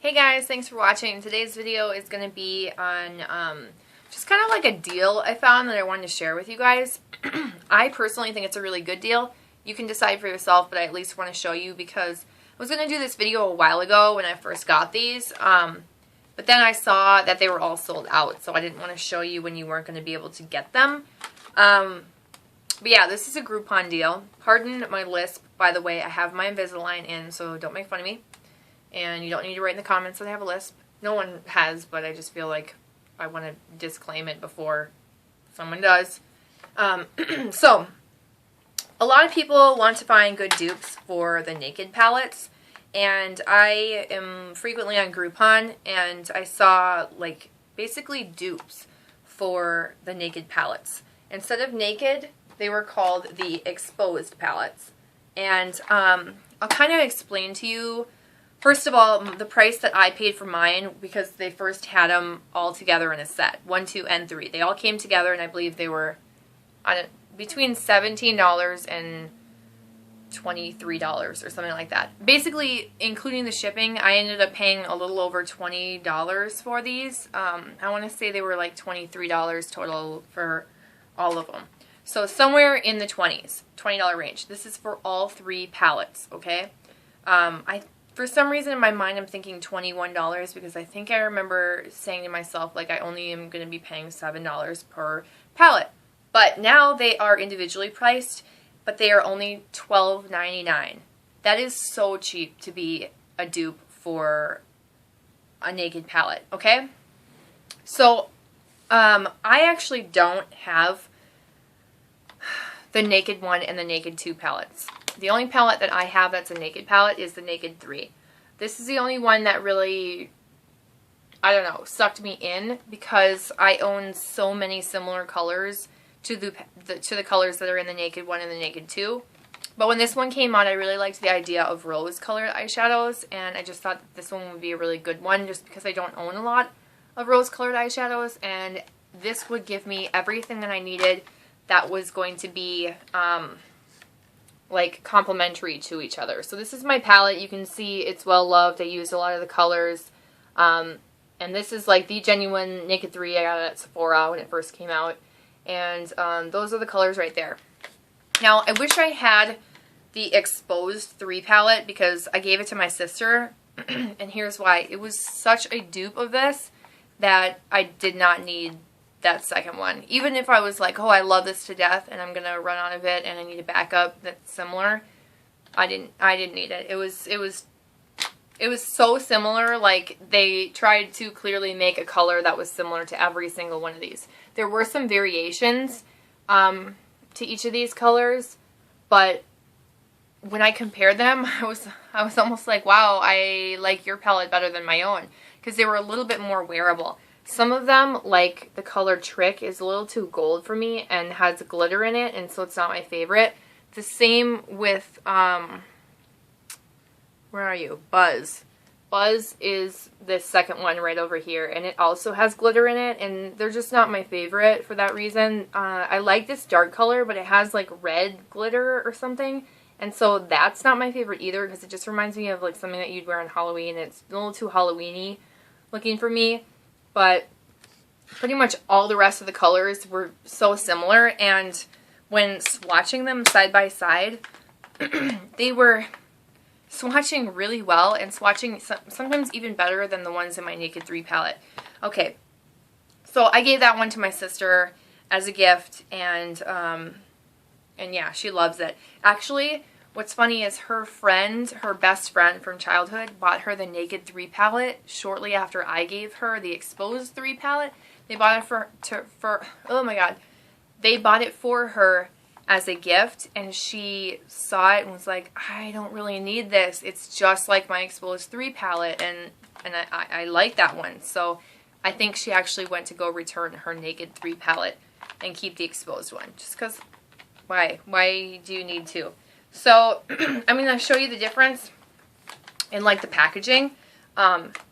Hey guys, thanks for watching. Today's video is going to be on just kind of like a deal I found that I wanted to share with you guys. I personally think it's a really good deal. You can decide for yourself, but I at least want to show you because I was going to do this video a while ago when I first got these. But then I saw that they were all sold out, so I didn't want to show you when you weren't going to be able to get them. But yeah, this is a Groupon deal. Pardon my lisp, by the way. I have my Invisalign in, so don't make fun of me. And you don't need to write in the comments that I have a lisp. No one has, but I just feel like I want to disclaim it before someone does. So, a lot of people want to find good dupes for the Naked palettes. And I am frequently on Groupon, and I saw, like, basically dupes for the Naked palettes. Instead of Naked, they were called the Exposed palettes. And I'll kind of explain to you. First of all, the price that I paid for mine, because they first had them all together in a set, 1, 2, and 3. They all came together, and I believe they were between $17 and $23 or something like that. Basically, including the shipping, I ended up paying a little over $20 for these. I want to say they were like $23 total for all of them. So somewhere in the $20 range. This is for all 3 palettes, okay? For some reason in my mind I'm thinking $21 because I think I remember saying to myself, like, I only am going to be paying $7 per palette. But now they are individually priced, but they are only $12.99. That is so cheap to be a dupe for a Naked palette, okay? So, I actually don't have the Naked 1 and the Naked 2 palettes. The only palette that I have that's a Naked palette is the Naked 3. This is the only one that really, I don't know, sucked me in because I own so many similar colors to the colors that are in the Naked 1 and the Naked 2. But when this one came out, I really liked the idea of rose-colored eyeshadows, and I just thought that this one would be a really good one just because I don't own a lot of rose-colored eyeshadows, and this would give me everything that I needed that was going to be like complementary to each other. So this is my palette. You can see it's well loved. I used a lot of the colors. And this is like the genuine Naked 3 I got at Sephora when it first came out. And those are the colors right there. Now, I wish I had the Exposed 3 palette because I gave it to my sister. And here's why. It was such a dupe of this that I did not need that second one. Even if I was like, oh, I love this to death and I'm gonna run out of it and I need a backup that's similar, I didn't need it. It was so similar. Like, they tried to clearly make a color that was similar to every single one of these. There were some variations to each of these colors, but when I compared them, I was almost like, wow, I like your palette better than my own because they were a little bit more wearable. Some of them, like the color Trick, is a little too gold for me and has glitter in it, and so it's not my favorite. The same with, where are you? Buzz. Buzz is the second one right over here, and it also has glitter in it, and they're just not my favorite for that reason. I like this dark color, but it has like red glitter or something, and so that's not my favorite either because it just reminds me of like something that you'd wear on Halloween. It's a little too Halloween-y looking for me. But pretty much all the rest of the colors were so similar, and when swatching them side by side, they were swatching really well and swatching sometimes even better than the ones in my Naked 3 palette. Okay, so I gave that one to my sister as a gift, and yeah, she loves it. Actually, what's funny is her best friend from childhood, bought her the Naked 3 palette shortly after I gave her the Exposed 3 palette. They bought it for oh my god. They bought it for her as a gift, and she saw it and was like, I don't really need this. It's just like my Exposed 3 palette, and I like that one. So I think she actually went to go return her Naked 3 palette and keep the Exposed one. Just because, why? Why do you need to? So, I'm going to show you the difference in, like, the packaging.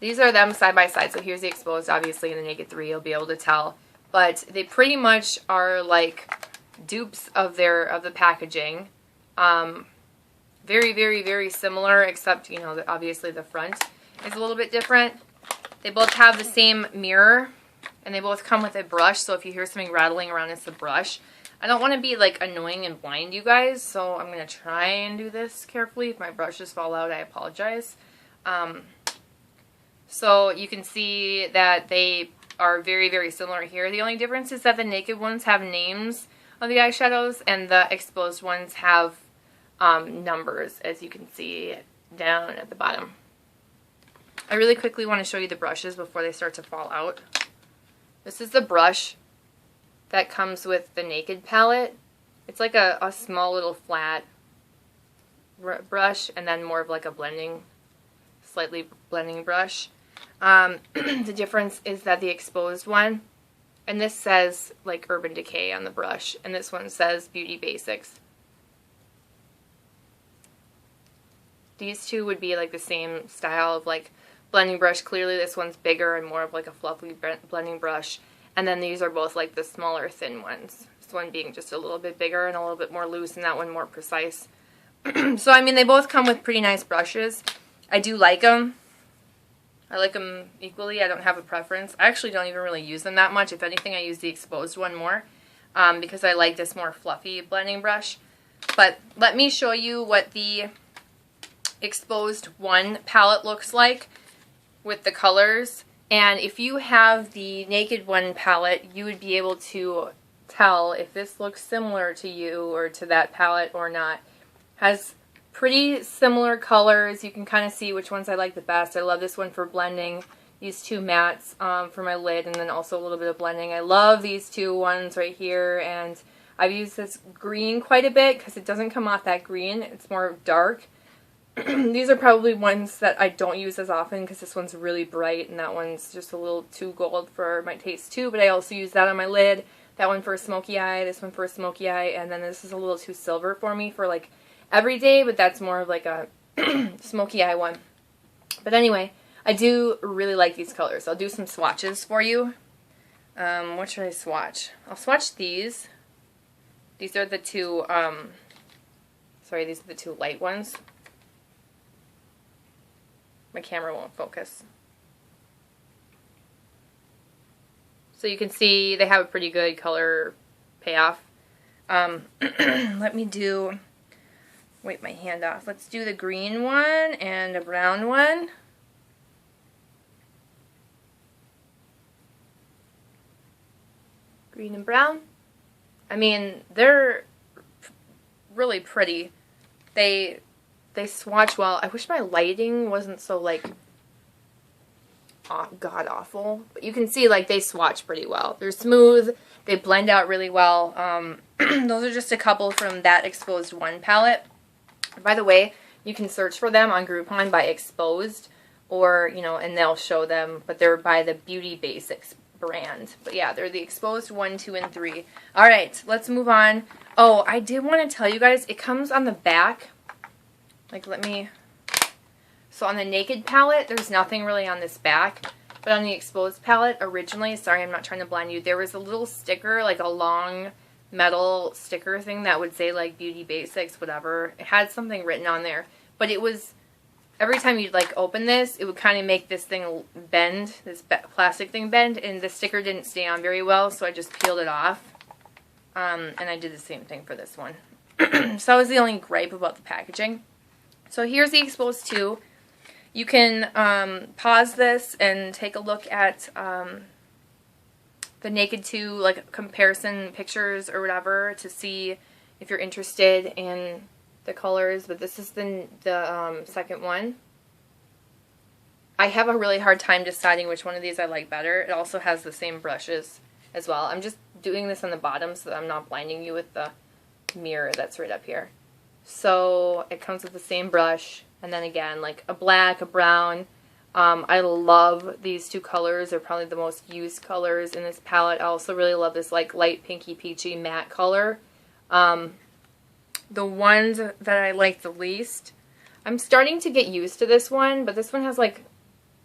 These are them side by side. So here's the Exposed, obviously, in the Naked 3. You'll be able to tell. But they pretty much are, like, dupes of the packaging. Very, very, very similar, except, you know, obviously the front. is a little bit different. They both have the same mirror, and they both come with a brush, so if you hear something rattling around, it's the brush. I don't want to be like annoying and blind you guys, so I'm going to try and do this carefully. If my brushes fall out, I apologize. So you can see that they are very, very similar here. The only difference is that the naked ones have names of the eyeshadows, and the exposed ones have numbers, as you can see down at the bottom. I really quickly want to show you the brushes before they start to fall out. This is the brush that comes with the Naked palette. It's like a small little flat brush, and then more of like a blending, slightly blending brush. The difference is that the exposed one, and this says like Urban Decay on the brush, and this one says Beauty Basics. These two would be like the same style of like blending brush. Clearly this one's bigger and more of like a fluffy blending brush. And then these are both like the smaller thin ones. This one being just a little bit bigger and a little bit more loose, and that one more precise. So I mean, they both come with pretty nice brushes. I do like them. I like them equally. I don't have a preference. I actually don't even really use them that much. If anything, I use the exposed one more because I like this more fluffy blending brush. But let me show you what the exposed one palette looks like with the colors. And if you have the Naked one palette, you would be able to tell if this looks similar to you or to that palette or not. Has pretty similar colors. You can kind of see which ones I like the best. I love this one for blending. These two mattes for my lid, and then also a little bit of blending. I love these two ones right here, and I've used this green quite a bit because it doesn't come off that green. It's more dark. These are probably ones that I don't use as often because this one's really bright and that one's just a little too gold for my taste too, but I also use that on my lid. That one for a smoky eye, this one for a smoky eye, and then this is a little too silver for me for like every day, but that's more of like a smoky eye one. But anyway, I do really like these colors. I'll do some swatches for you. What should I swatch? I'll swatch these. These are the two, these are the two light ones. My camera won't focus. So you can see they have a pretty good color payoff. Let me do, wipe my hand off. Let's do the green one and a brown one. Green and brown. I mean, they're really pretty. They swatch well. I wish my lighting wasn't so like god awful, but you can see like they swatch pretty well. They're smooth. They blend out really well. Those are just a couple from that exposed one palette. By the way, you can search for them on Groupon by exposed, or and they'll show them, but they're by the Beauty Basics brand. But yeah, they're the exposed 1, 2, and 3. All right, let's move on. Oh, I did want to tell you guys, it comes on the back. Like, so on the Naked palette, there's nothing really on this back, but on the exposed palette, originally, sorry, I'm not trying to blind you, there was a little sticker, like a long metal sticker thing that would say, like, Beauty Basics, whatever. It had something written on there, but it was, every time you'd, like, open this, it would kind of make this thing bend, this plastic thing bend, and the sticker didn't stay on very well, so I just peeled it off, and I did the same thing for this one. So that was the only gripe about the packaging. So here's the exposed 2. You can pause this and take a look at the Naked 2 like comparison pictures or whatever to see if you're interested in the colors. But this is the second one. I have a really hard time deciding which one of these I like better. It also has the same brushes as well. I'm just doing this on the bottom so that I'm not blinding you with the mirror that's right up here. So it comes with the same brush, and then again, like a black, a brown. I love these two colors. They're probably the most used colors in this palette. I also really love this like light pinky peachy matte color. The ones that I like the least, I'm starting to get used to this one, but this one has like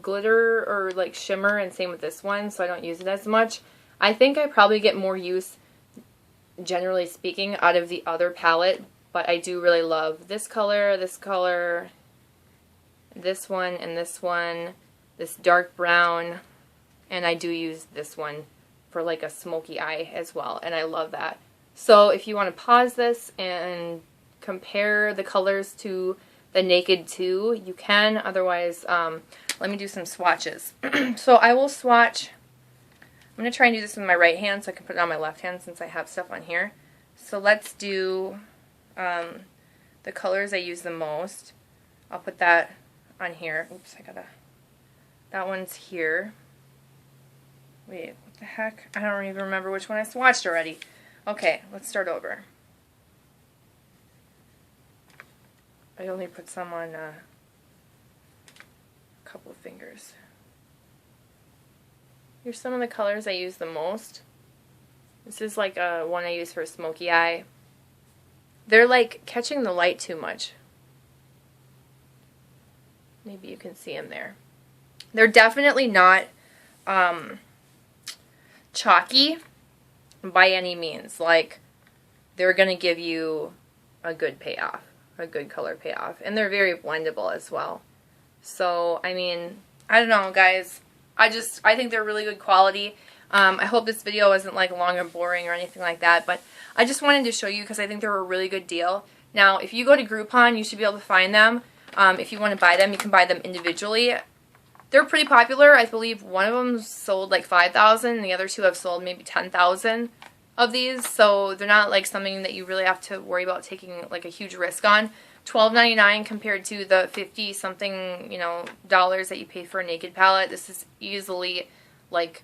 glitter or like shimmer, and same with this one, so I don't use it as much. I think I probably get more use, generally speaking, out of the other palette. But I do really love this color, this one, and this dark brown, and I do use this one for like a smoky eye as well, and I love that. So if you want to pause this and compare the colors to the Naked 2, you can. Otherwise, let me do some swatches. So I will swatch. I'm going to try and do this with my right hand so I can put it on my left hand since I have stuff on here. So let's do the colors I use the most. I'll put that on here. Oops, that one's here. Wait, what the heck? I don't even remember which one I swatched already. Okay, let's start over. I only put some on a couple of fingers. Here's some of the colors I use the most. This is like one I use for a smoky eye. They're like catching the light too much. Maybe you can see them there. They're definitely not chalky by any means. Like, they're going to give you a good payoff, a good color payoff. And they're very blendable as well. So, I mean, I don't know, guys. I think they're really good quality. I hope this video wasn't like long or boring or anything like that, but I just wanted to show you because I think they're a really good deal. Now, if you go to Groupon, you should be able to find them. If you want to buy them, you can buy them individually. They're pretty popular. I believe one of them sold like 5,000 and the other two have sold maybe 10,000 of these. So they're not like something that you really have to worry about taking like a huge risk on. $12.99 compared to the 50 something, you know, dollars that you pay for a Naked palette. This is easily like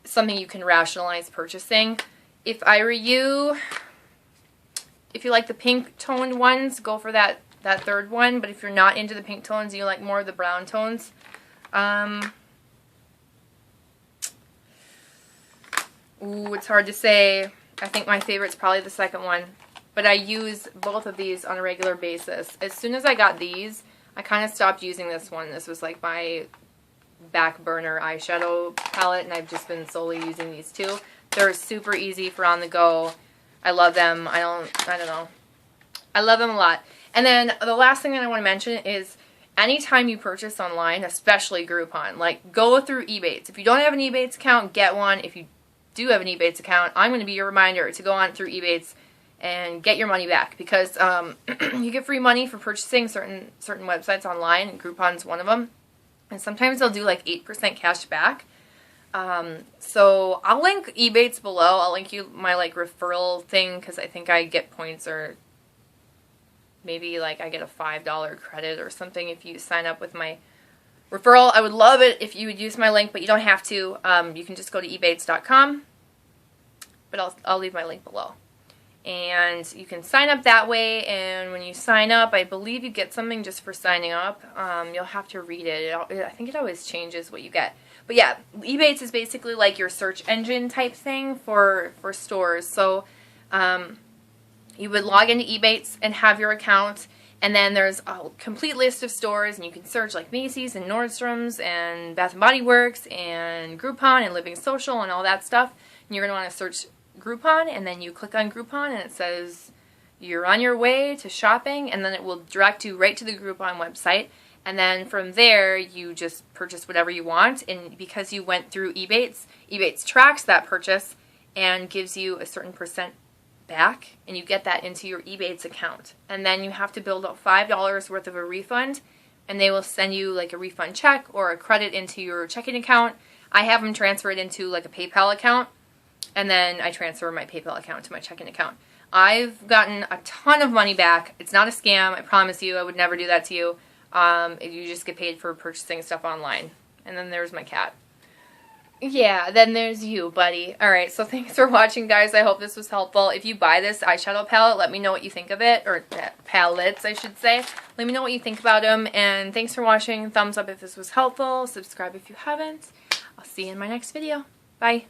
something you can rationalize purchasing. If I were you, if you like the pink toned ones, go for that third one. But if you're not into the pink tones, you like more of the brown tones. Ooh, it's hard to say. I think my favorite's probably the second one. But I use both of these on a regular basis. As soon as I got these, I kind of stopped using this one. This was like my back burner eyeshadow palette, and I've just been solely using these two. They're super easy for on the go. I love them. I don't know. I love them a lot. And then the last thing that I want to mention is anytime you purchase online, especially Groupon, like go through Ebates. If you don't have an Ebates account, get one. If you do have an Ebates account, I'm going to be your reminder to go on through Ebates and get your money back, because you get free money for purchasing certain websites online, and Groupon's one of them. And sometimes they'll do like 8% cash back. So I'll link Ebates below. I'll link you my like referral thing, because I think I get points, or maybe like I get a $5 credit or something if you sign up with my referral. I would love it if you would use my link, but you don't have to. You can just go to ebates.com, but I'll leave my link below. And you can sign up that way, and when you sign up, I believe you get something just for signing up. You'll have to read it. I think it always changes what you get. But yeah, Ebates is basically like your search engine type thing for stores. So you would log into Ebates and have your account, and then there's a complete list of stores, and you can search like Macy's and Nordstrom's and Bath & Body Works and Groupon and Living Social and all that stuff. And you're going to want to search Groupon, and then you click on Groupon, and it says you're on your way to shopping, and then it will direct you right to the Groupon website. And then from there, you just purchase whatever you want. And because you went through Ebates, Ebates tracks that purchase and gives you a certain percent back, and you get that into your Ebates account. And then you have to build up $5 worth of a refund, and they will send you like a refund check or a credit into your checking account. I have them transfer it into like a PayPal account, and then I transfer my PayPal account to my checking account. I've gotten a ton of money back. It's not a scam. I promise you. I would never do that to you. You just get paid for purchasing stuff online. And then there's my cat. Yeah, then there's you, buddy. Alright, so thanks for watching, guys. I hope this was helpful. If you buy this eyeshadow palette, let me know what you think of it. Or palettes, I should say. Let me know what you think about them. And thanks for watching. Thumbs up if this was helpful. Subscribe if you haven't. I'll see you in my next video. Bye.